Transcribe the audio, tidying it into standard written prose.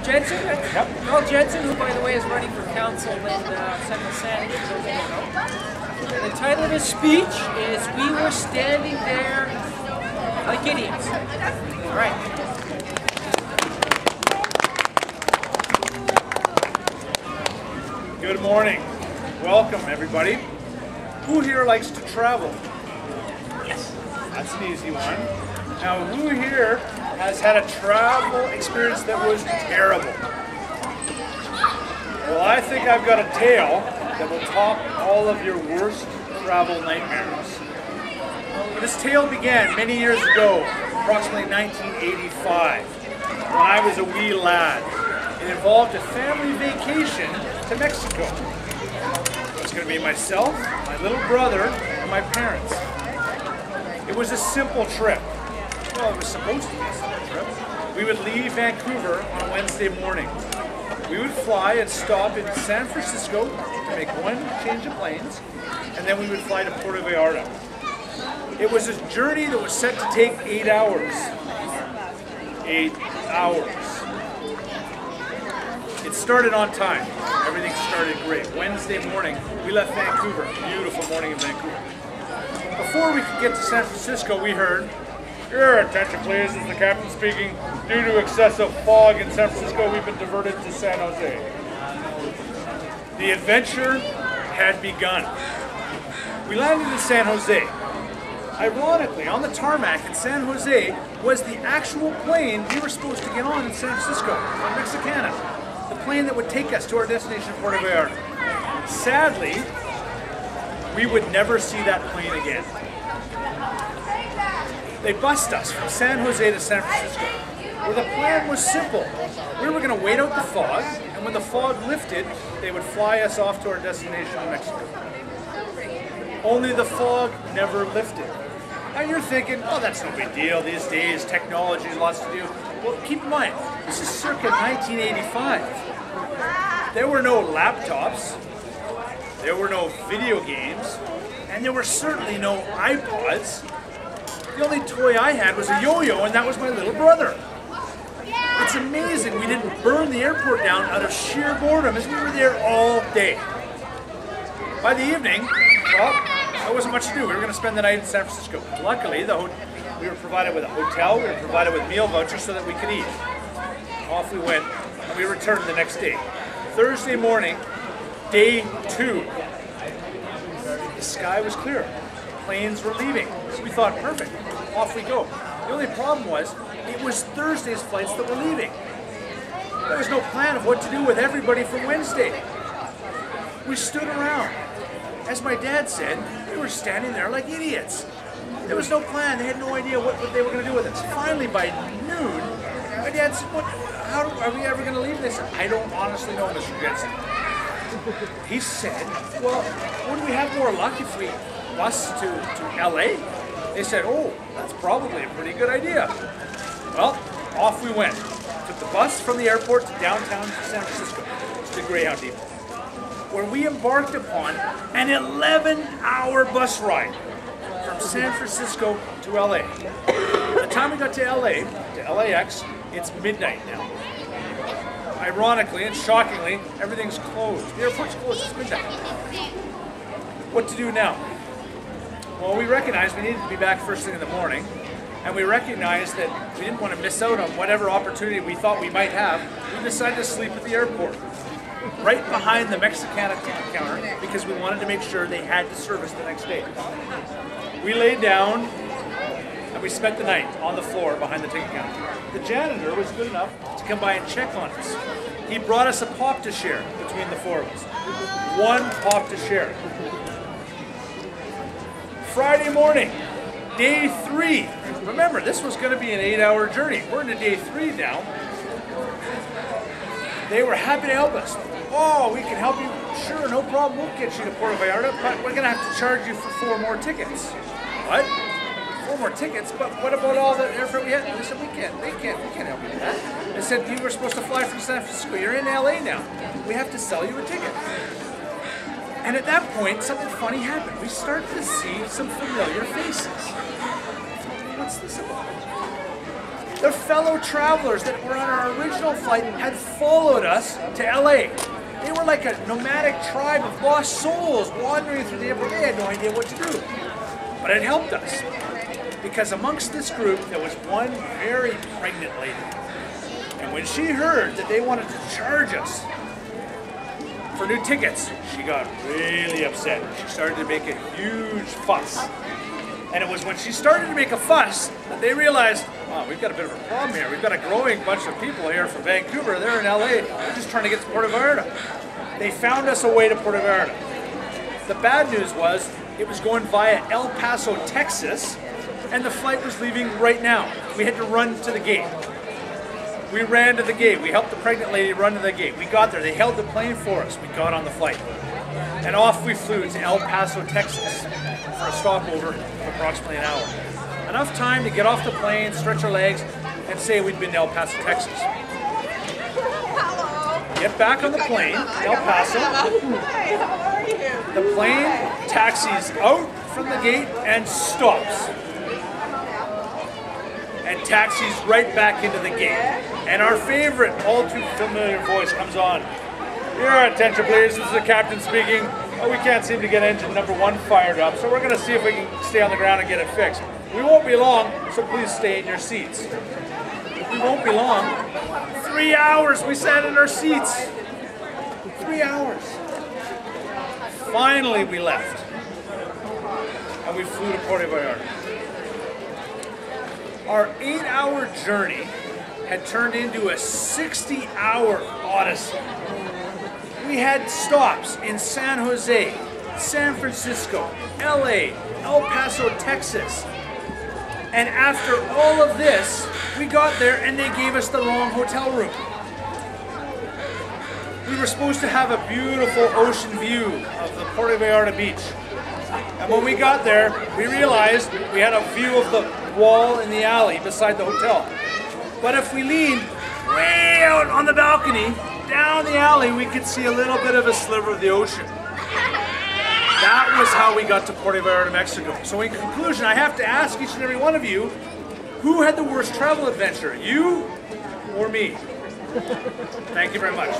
Jensen? Yep. Well, Jensen, who by the way is running for council in Central Saanich. The title of his speech is "We Were Standing There Like Idiots." All right. Good morning. Welcome, everybody. Who here likes to travel? Yes. That's an easy one. Now, who here has had a travel experience that was terrible? Well, I think I've got a tale that will top all of your worst travel nightmares. This tale began many years ago, approximately 1985, when I was a wee lad. It involved a family vacation to Mexico. It was going to be myself, my little brother, and my parents. It was a simple trip. Well, it was supposed to be a simple trip. We would leave Vancouver on a Wednesday morning. We would fly and stop in San Francisco to make one change of planes, and then we would fly to Puerto Vallarta. It was a journey that was set to take 8 hours. 8 hours. It started on time. Everything started great. Wednesday morning, we left Vancouver. Beautiful morning in Vancouver. Before we could get to San Francisco, we heard, "Your attention please, this is the captain speaking. Due to excessive fog in San Francisco, we've been diverted to San Jose." The adventure had begun. We landed in San Jose. Ironically, on the tarmac in San Jose was the actual plane we were supposed to get on in San Francisco, from Mexicana. The plane that would take us to our destination, Puerto Vallarta. Sadly, we would never see that plane again. They bussed us from San Jose to San Francisco. Well, the plan was simple. We were going to wait out the fog, and when the fog lifted, they would fly us off to our destination in Mexico. Only the fog never lifted. Now you're thinking, oh, that's no big deal. These days, technology has lots to do. Well, keep in mind, this is circa 1985. There were no laptops, there were no video games, and there were certainly no iPods. The only toy I had was a yo-yo, and that was my little brother. It's amazing we didn't burn the airport down out of sheer boredom, as we were there all day. By the evening, well, there wasn't much to do. We were going to spend the night in San Francisco. Luckily, we were provided with a hotel, we were provided with meal vouchers so that we could eat. Off we went, and we returned the next day. Thursday morning, day 2. The sky was clear. Planes were leaving. So we thought, perfect, off we go. The only problem was, it was Thursday's flights that were leaving. There was no plan of what to do with everybody from Wednesday. We stood around. As my dad said, we were standing there like idiots. There was no plan. They had no idea what they were going to do with us. Finally, by noon, my dad said, how are we ever going to leave? They said, I don't honestly know, Mr. Jensen. He said, well, wouldn't we have more luck if we bus to LA? They said, oh, that's probably a pretty good idea. Well, off we went. Took the bus from the airport to downtown San Francisco, to the Greyhound Depot, where we embarked upon an 11-hour bus ride from San Francisco to LA. By the time we got to LA, to LAX, it's midnight now. Ironically and shockingly, everything's closed. The airport's closed, it's midnight. What to do now? Well, we recognized we needed to be back first thing in the morning, and we recognized that we didn't want to miss out on whatever opportunity we thought we might have. We decided to sleep at the airport, right behind the Mexicana ticket counter, because we wanted to make sure they had the service the next day. We laid down, and we spent the night on the floor behind the ticket counter. The janitor was good enough to come by and check on us. He brought us a pop to share between the 4 of us. 1 pop to share. Friday morning, day 3. Remember, this was going to be an 8-hour journey. We're into day 3 now. They were happy to help us. Oh, we can help you. Sure, no problem. We'll get you to Puerto Vallarta, but we're going to have to charge you for 4 more tickets. What? 4 more tickets? But what about all the airfare we had? They said, we can't help you with that. They said, you were supposed to fly from San Francisco. You're in LA now. We have to sell you a ticket. And at that point, something funny happened. We started to see some familiar faces. What's this about? The fellow travelers that were on our original flight had followed us to LA. They were like a nomadic tribe of lost souls wandering through the airport. They had no idea what to do. But it helped us, because amongst this group there was one very pregnant lady. And when she heard that they wanted to charge us for new tickets, she got really upset. She started to make a huge fuss. And it was when she started to make a fuss that they realized, wow, we've got a bit of a problem here. We've got a growing bunch of people here from Vancouver. They're in LA. They're just trying to get to Puerto Vallarta. They found us a way to Puerto Vallarta. The bad news was it was going via El Paso, Texas, and the flight was leaving right now. We had to run to the gate. We ran to the gate. We helped the pregnant lady run to the gate. We got there. They held the plane for us. We got on the flight. And off we flew to El Paso, Texas for a stopover of approximately an hour. Enough time to get off the plane, stretch our legs, and say we'd been to El Paso, Texas. Get back on the plane, El Paso. Hi, how are you? The plane taxis out from the gate and stops. And taxis right back into the gate. And our favorite, all too familiar voice comes on. Your attention please, this is the captain speaking. Oh, we can't seem to get engine number 1 fired up, so we're going to see if we can stay on the ground and get it fixed. We won't be long, so please stay in your seats. We won't be long. 3 hours we sat in our seats. 3 hours. Finally we left. And we flew to Puerto Vallarta. Our 8-hour journey had turned into a 60-hour odyssey. We had stops in San Jose, San Francisco, LA, El Paso, Texas. And after all of this, we got there and they gave us the wrong hotel room. We were supposed to have a beautiful ocean view of the Puerto Vallarta beach. And when we got there, we realized we had a view of the wall in the alley beside the hotel. But if we leaned way out on the balcony, down the alley, we could see a little bit of a sliver of the ocean. That was how we got to Puerto Vallarta, Mexico. So in conclusion, I have to ask each and every one of you, who had the worst travel adventure, you or me? Thank you very much.